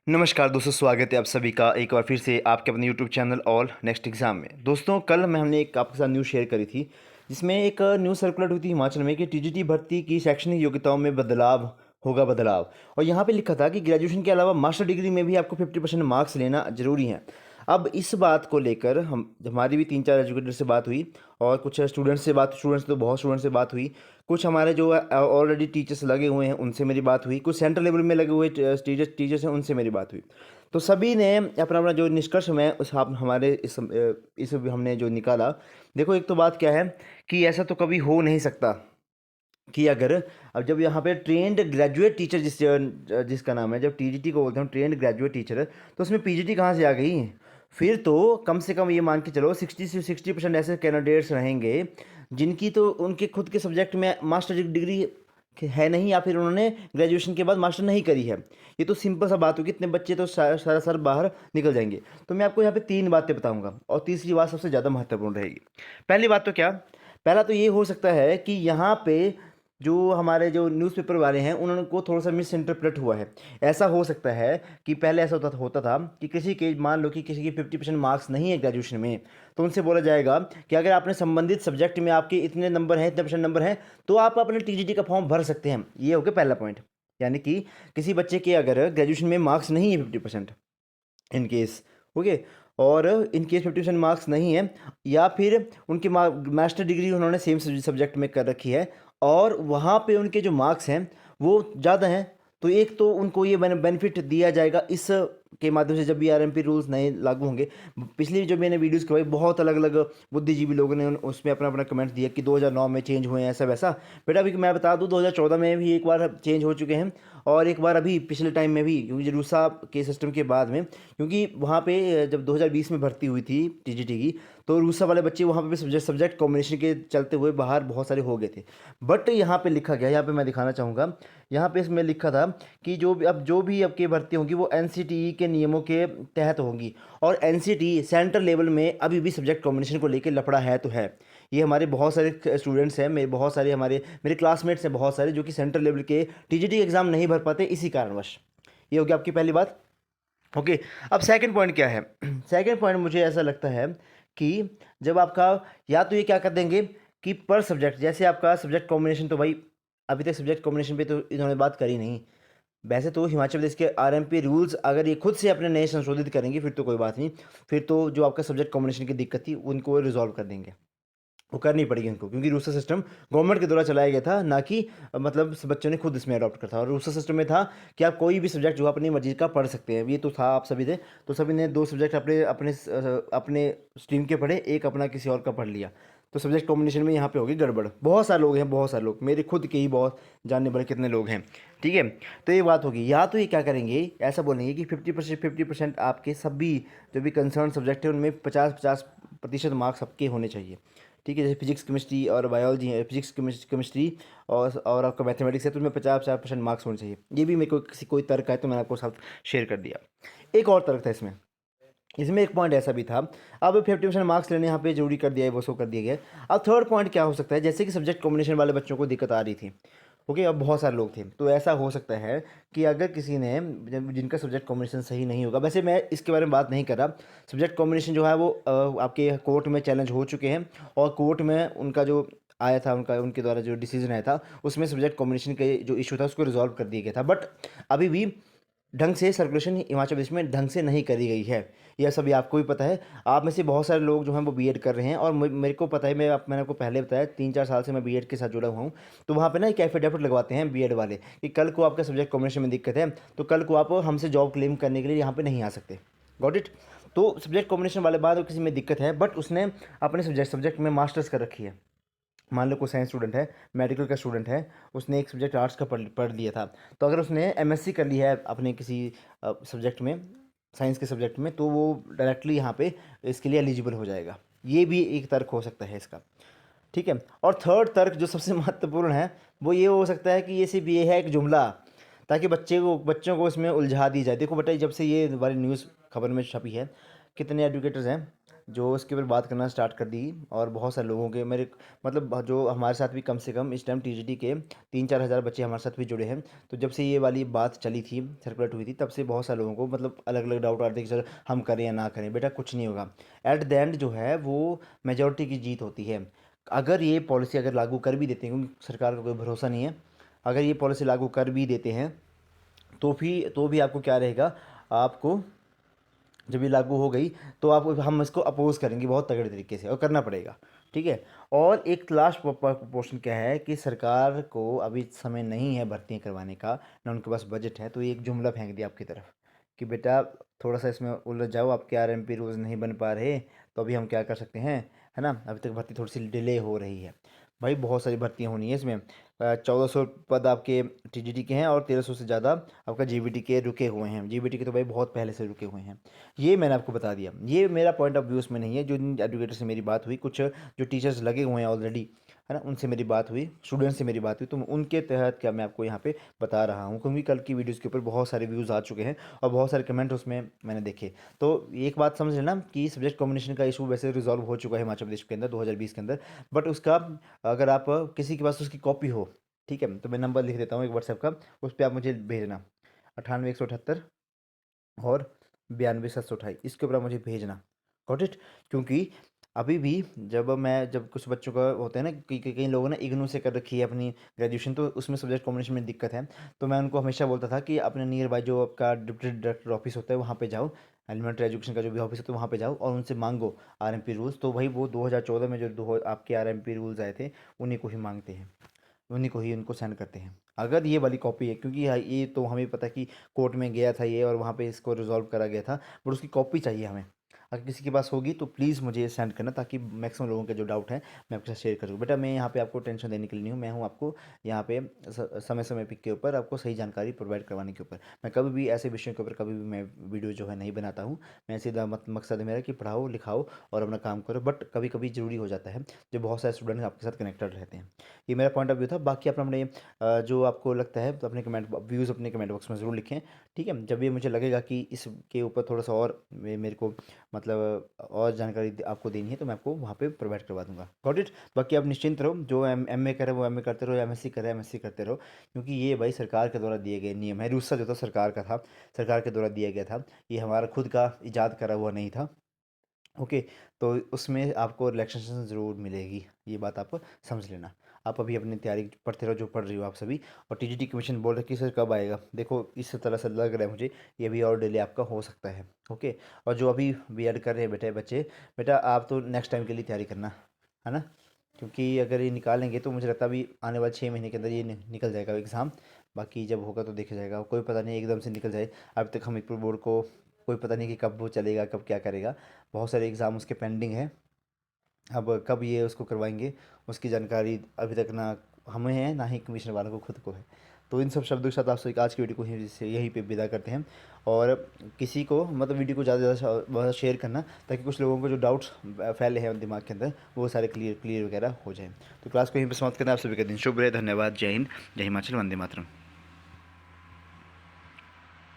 नमस्कार दोस्तों, स्वागत है आप सभी का एक बार फिर से आपके अपने YouTube channel all next exam में। दोस्तों, कल हमने एक आपके साथ न्यूज़ शेयर करी थी जिसमें एक न्यूज़ सर्कुलेट हुई थी हिमाचल में कि टीजीटी भर्ती की शैक्षणिक योग्यताओं में बदलाव। और यहाँ पे लिखा था कि ग्रेजुएशन के अलावा मास्टर डिग्री में भी आपको 50% मार्क्स लेना ज़रूरी है। अब इस बात को लेकर हमारी भी 3-4 एजुकेटर से बात हुई और कुछ स्टूडेंट्स तो बहुत स्टूडेंट्स से बात हुई। कुछ हमारे जो ऑलरेडी टीचर्स लगे हुए हैं उनसे मेरी बात हुई, कुछ सेंट्रल लेवल में लगे हुए टीचर्स हैं उनसे मेरी बात हुई। तो सभी ने अपना अपना जो निष्कर्ष में उस आप हमारे इस हमने जो निकाला। देखो, एक तो बात क्या है कि ऐसा तो कभी हो नहीं सकता कि अगर अब जब यहाँ पे ट्रेंड ग्रेजुएट टीचर जिसका नाम है, जब टीजीटी को बोलते हैं ट्रेंड ग्रेजुएट टीचर, तो उसमें पीजीटी कहाँ से आ गई? फिर तो कम से कम ये मान के चलो 60% ऐसे कैंडिडेट्स रहेंगे जिनकी तो उनके खुद के सब्जेक्ट में मास्टर डिग्री है नहीं, या फिर उन्होंने ग्रेजुएशन के बाद मास्टर नहीं करी है। ये तो सिंपल सा बात होगी, इतने बच्चे तो सर बाहर निकल जाएंगे। तो मैं आपको यहाँ पे 3 बातें बताऊंगा और तीसरी बात सबसे ज़्यादा महत्वपूर्ण रहेगी। पहली बात तो क्या, पहला तो ये हो सकता है कि यहाँ पे जो हमारे जो न्यूज़पेपर वाले हैं उनको थोड़ा सा मिस इंटरप्रेट हुआ है। ऐसा हो सकता है कि पहले ऐसा होता था कि किसी के मान लो कि किसी के 50% मार्क्स नहीं है ग्रेजुएशन में, तो उनसे बोला जाएगा कि अगर आपने संबंधित सब्जेक्ट में आपके इतने नंबर हैं, इतने परसेंट नंबर हैं, तो आप अपने टीजीटी का फॉर्म भर सकते हैं। ये हो गया पहला पॉइंट। यानी कि किसी बच्चे के अगर ग्रेजुएशन में मार्क्स नहीं है 50% इन केस, ओके, और इन केस 50% मार्क्स नहीं है, या फिर उनकी मास्टर डिग्री उन्होंने सेम सब्जेक्ट में कर रखी है और वहाँ पे उनके जो मार्क्स हैं वो ज़्यादा हैं, तो एक तो उनको ये बेनिफिट दिया जाएगा इस के माध्यम से जब भी आरएमपी रूल्स नए लागू होंगे। पिछली जो मैंने वीडियोस करवाई, बहुत अलग अलग बुद्धिजीवी लोगों ने उसमें अपना अपना कमेंट दिया कि 2009 में चेंज हुए हैं ऐसा वैसा। बेटा अभी मैं बता दूं 2014 में भी एक बार चेंज हो चुके हैं और एक बार अभी पिछले टाइम में भी, क्योंकि रूसा के सिस्टम के बाद में, क्योंकि वहाँ पे जब 2020 में भर्ती हुई थी टीजीटी की, तो रूसा वाले बच्चे वहाँ पे भी सब्जेक्ट कॉम्बिनेशन के चलते हुए बाहर बहुत सारे हो गए थे। बट यहाँ पे लिखा गया, यहाँ पे मैं दिखाना चाहूँगा, यहाँ पे इसमें लिखा था कि जो भी आपकी भर्ती होंगी वो एनसीटीई के नियमों के तहत होंगी। और एनसीटीई सेंट्रल लेवल में अभी भी सब्जेक्ट कॉम्बिनेशन को लेकर लफड़ा है तो है। ये हमारे बहुत सारे स्टूडेंट्स हैं, मेरे क्लासमेट्स हैं बहुत सारे, जो कि सेंट्रल लेवल के टीजीटी एग्ज़ाम नहीं भर पाते इसी कारणवश। ये हो गया आपकी पहली बात। ओके, अब सेकंड पॉइंट क्या है? सेकंड पॉइंट मुझे ऐसा लगता है कि जब आपका, या तो ये क्या कर देंगे कि पर सब्जेक्ट, जैसे आपका सब्जेक्ट कॉम्बिनेशन, तो भाई अभी तक सब्जेक्ट कॉम्बिनेशन पे तो इन्होंने बात करी नहीं। वैसे तो हिमाचल प्रदेश के आरएमपी रूल्स अगर ये खुद से अपने नए संशोधित करेंगे फिर तो कोई बात नहीं, फिर तो जो आपका सब्जेक्ट कॉम्बिनेशन की दिक्कत थी उनको रिजॉल्व कर देंगे, वो करनी पड़ेगी उनको, क्योंकि रूसर सिस्टम गवर्नमेंट के द्वारा चलाया गया था, ना कि मतलब बच्चों ने खुद इसमें अडॉप्ट करा था। और रूसर सिस्टम में था कि आप कोई भी सब्जेक्ट जो अपनी मर्जी का पढ़ सकते हैं, ये तो था आप सभी थे, तो सभी ने 2 सब्जेक्ट अपने अपने अपने स्ट्रीम के पढ़े, एक अपना किसी और का पढ़ लिया। तो सब्जेक्ट कॉम्बिनेशन में यहाँ पे होगी गड़बड़। बहुत सारे लोग हैं, बहुत सारे लोग, मेरे खुद के ही बहुत जानने वाले कितने लोग हैं, ठीक है। तो ये बात होगी, या तो ये क्या करेंगे, ऐसा बोलेंगे कि 50% आपके सभी जो भी कंसर्न सब्जेक्ट है उनमें 50% मार्क्स सबके होने चाहिए, ठीक है। जैसे फिजिक्स केमिस्ट्री और बायोलॉजी है, फिजिक्स केमिस्ट्री और आपका मैथमेटिक्स है, तो उसमें 50% मार्क्स होने चाहिए। ये भी मेरे को कोई तर्क है तो मैंने आपको साथ शेयर कर दिया। एक और तर्क था इसमें, एक पॉइंट ऐसा भी था। अब 50% मार्क्स लेने यहाँ पे जरूरी कर दिया है, वो सो कर दिया गया है। अब थर्ड पॉइंट क्या हो सकता है, जैसे कि सब्जेक्ट कॉम्बिनेशन वाले बच्चों को दिक्कत आ रही थी, ओके, अब बहुत सारे लोग थे, तो ऐसा हो सकता है कि अगर किसी ने जिनका सब्जेक्ट कॉम्बिनेशन सही नहीं होगा, वैसे मैं इसके बारे में बात नहीं कर रहा। सब्जेक्ट कॉम्बिनेशन जो है वो आपके कोर्ट में चैलेंज हो चुके हैं और कोर्ट में उनका जो आया था, उनके द्वारा जो डिसीजन आया था उसमें सब्जेक्ट कॉम्बिनेशन के जो इशू था उसको रिजॉल्व कर दिया गया था। बट अभी भी ढंग से सर्कुलेशन हिमाचल प्रदेश में ढंग से नहीं करी गई है। यह सभी आपको भी पता है। आप में से बहुत सारे लोग जो हैं वो बीएड कर रहे हैं और मेरे को पता है, मैंने आपको पहले बताया 3-4 साल से मैं बीएड के साथ जुड़ा हुआ हूँ। तो वहाँ पे ना एक एफिडेविट लगवाते हैं बीएड वाले कि कल को आपका सब्जेक्ट कॉम्बिनेशन में दिक्कत है तो कल को आप हमसे जॉब क्लेम करने के लिए यहाँ पर नहीं आ सकते। Got it? तो सब्जेक्ट कॉम्बिनेशन वाले बाद किसी में दिक्कत है बट उसने अपने सब्जेक्ट में मास्टर्स कर रखी है, मान लो कोई साइंस स्टूडेंट है, मेडिकल का स्टूडेंट है, उसने एक सब्जेक्ट आर्ट्स का पढ़ लिया था, तो अगर उसने एमएससी कर ली है अपने किसी सब्जेक्ट में, साइंस के सब्जेक्ट में, तो वो डायरेक्टली यहाँ पे इसके लिए एलिजिबल हो जाएगा। ये भी एक तर्क हो सकता है इसका, ठीक है। और थर्ड तर्क जो सबसे महत्वपूर्ण है वो ये हो सकता है कि ये सिर्फ ये है एक जुमला, ताकि बच्चों को इसमें उलझा दी जाए। देखो बेटा, जब से ये वाली न्यूज़ खबर में छपी है, कितने एडुकेटर्स हैं जो उसके ऊपर बात करना स्टार्ट कर दी और बहुत सारे लोगों के मेरे मतलब जो हमारे साथ भी कम से कम इस टाइम टीजीटी के 3-4 हज़ार बच्चे हमारे साथ भी जुड़े हैं। तो जब से ये वाली बात चली थी, सर्कुलेट हुई थी, तब से बहुत सारे लोगों को मतलब अलग अलग डाउट आ रहे थे कि सर हम करें या ना करें। बेटा कुछ नहीं होगा, एट द एंड जो है वो मेजोरिटी की जीत होती है। अगर ये पॉलिसी अगर लागू कर भी देते हैं, क्योंकि सरकार का कोई भरोसा नहीं है, अगर ये पॉलिसी लागू कर भी देते हैं तो भी आपको क्या रहेगा, आपको जब ये लागू हो गई तो आप हम इसको अपोज करेंगे बहुत तगड़े तरीके से और करना पड़ेगा। ठीक है। और एक लास्ट क्वेश्चन क्या है कि सरकार को अभी समय नहीं है भर्तियां करवाने का, ना उनके पास बजट है, तो ये एक जुमला फेंक दिया आपकी तरफ कि बेटा थोड़ा सा इसमें उलझ जाओ, आपके आरएमपी रूल्स नहीं बन पा रहे, तो अभी हम क्या कर सकते हैं, है ना। अभी तक भर्ती थोड़ी सी डिले हो रही है। भाई बहुत सारी भर्तियां होनी है इसमें। 1400 पद आपके टीजीटी के हैं और 1300 से ज़्यादा आपका जीबीटी के रुके हुए हैं। जीबीटी के तो भाई बहुत पहले से रुके हुए हैं। ये मैंने आपको बता दिया, ये मेरा पॉइंट ऑफ व्यू उसमें नहीं है। जो एजुकेटर से मेरी बात हुई, कुछ जो टीचर्स लगे हुए हैं ऑलरेडी, है ना, उनसे मेरी बात हुई, स्टूडेंट्स से मेरी बात हुई, तो उनके तहत क्या मैं आपको यहाँ पे बता रहा हूँ, क्योंकि कल की वीडियोज़ के ऊपर बहुत सारे व्यूज़ आ चुके हैं और बहुत सारे कमेंट उसमें मैंने देखे। तो एक बात समझ लेना कि सब्जेक्ट कॉम्बिनेशन का इशू वैसे रिजॉल्व हो चुका है हिमाचल प्रदेश के अंदर 2020 के अंदर। बट उसका अगर आप किसी के पास उसकी कॉपी हो, ठीक है, तो मैं नंबर लिख देता हूँ एक व्हाट्सएप का, उस पर आप मुझे भेजना 98 178 और 92 728, इसके ऊपर आप मुझे भेजना। Got it. क्योंकि अभी भी जब कुछ बच्चों का होता है ना, कई लोगों ने इग्नू से कर रखी है अपनी ग्रेजुएशन, तो उसमें सब्जेक्ट कॉम्बिनेशन में दिक्कत है। तो मैं उनको हमेशा बोलता था कि अपने नियर बाय जो आपका डिप्टी डायरेक्टर ऑफिस होता है वहाँ पे जाओ, एलिमेंट्री एजुकेशन का जो भी ऑफिस होता है वहाँ पे जाओ और उनसे मांगो आरएमपी रूल्स। तो भाई वो 2014 में जो आपके आरएमपी रूल्स आए थे, उन्हीं को ही मांगते हैं, उन्हीं को ही उनको सेंड करते हैं। अगर ये वाली कॉपी है, क्योंकि ये तो हमें पता है कि कोर्ट में गया था ये और वहाँ पे इसको रिजॉल्व करा गया था, बट उसकी कॉपी चाहिए हमें। अगर किसी के पास होगी तो प्लीज़ मुझे सेंड करना, ताकि मैक्सिमम लोगों के जो डाउट है मैं आपके साथ शेयर कर सकूँ। बेटा मैं यहाँ पे आपको टेंशन देने के लिए नहीं हूँ, मैं हूँ आपको यहाँ पे समय समय पिक के ऊपर आपको सही जानकारी प्रोवाइड करवाने के ऊपर। मैं कभी भी ऐसे विषयों के ऊपर कभी भी मैं वीडियो जो है नहीं बनाता हूँ। मैं सीधा मकसद है मेरा कि पढ़ाओ लिखाओ और अपना काम करो, बट कभी कभी ज़रूरी हो जाता है जो बहुत सारे स्टूडेंट आपके साथ कनेक्टेड रहते हैं। ये मेरा पॉइंट ऑफ व्यू था। बाकी आप अपने जो आपको लगता है तो अपने कमेंट व्यूज़ अपने कमेंट बॉक्स में ज़रूर लिखें। ठीक है। जब ये मुझे लगेगा कि इसके ऊपर थोड़ा सा और मेरे को मतलब और जानकारी आपको देनी है तो मैं आपको वहाँ पे प्रोवाइड करवा दूंगा। Got it. बाकी आप निश्चिंत रहो, जो एम ए करे वो एम ए करते रहो, एमएससी करे एमएससी करते रहो, क्योंकि ये भाई सरकार के द्वारा दिए गए नियम है। रूसा जो था सरकार का था, सरकार के द्वारा दिया गया था, ये हमारा खुद का इजाद करा हुआ नहीं था। ओके। तो उसमें आपको रिलैक्सेशन ज़रूर मिलेगी, ये बात आप समझ लेना। आप अभी अपनी तैयारी पढ़ते रहो जो पढ़ रही हो आप सभी। और टीजीटी कमीशन बोल रहे कि सर कब आएगा, देखो इस तरह से लग रहा है मुझे ये भी और डिले आपका हो सकता है। ओके। और जो अभी बीएड कर रहे हैं बेटे बच्चे, बेटा आप तो नेक्स्ट टाइम के लिए तैयारी करना, है ना। क्योंकि अगर ये निकालेंगे तो मुझे लगता है अभी आने वाले 6 महीने के अंदर ये निकल जाएगा एग्ज़ाम। बाकी जब होगा तो देखा जाएगा, कोई पता नहीं एकदम से निकल जाए। अभी तक हमीरपुर बोर्ड को कोई पता नहीं कि कब वो चलेगा, कब क्या करेगा। बहुत सारे एग्ज़ाम उसके पेंडिंग है। अब कब ये उसको करवाएंगे उसकी जानकारी अभी तक ना हमें है ना ही कमीशन वालों को खुद को है। तो इन सब शब्दों के साथ आपसे आज की वीडियो को यहीं पे विदा करते हैं। और किसी को मतलब वीडियो को ज़्यादा से ज़्यादा शेयर करना, ताकि कुछ लोगों को जो डाउट्स फैले हैं दिमाग के अंदर वो सारे क्लियर वगैरह हो जाए। तो क्लास को यहीं पर समाप्त करना। आप सभी का दिन शुभ रहे। धन्यवाद। जय हिंद, जय हिमाचल, वंदे मातरम।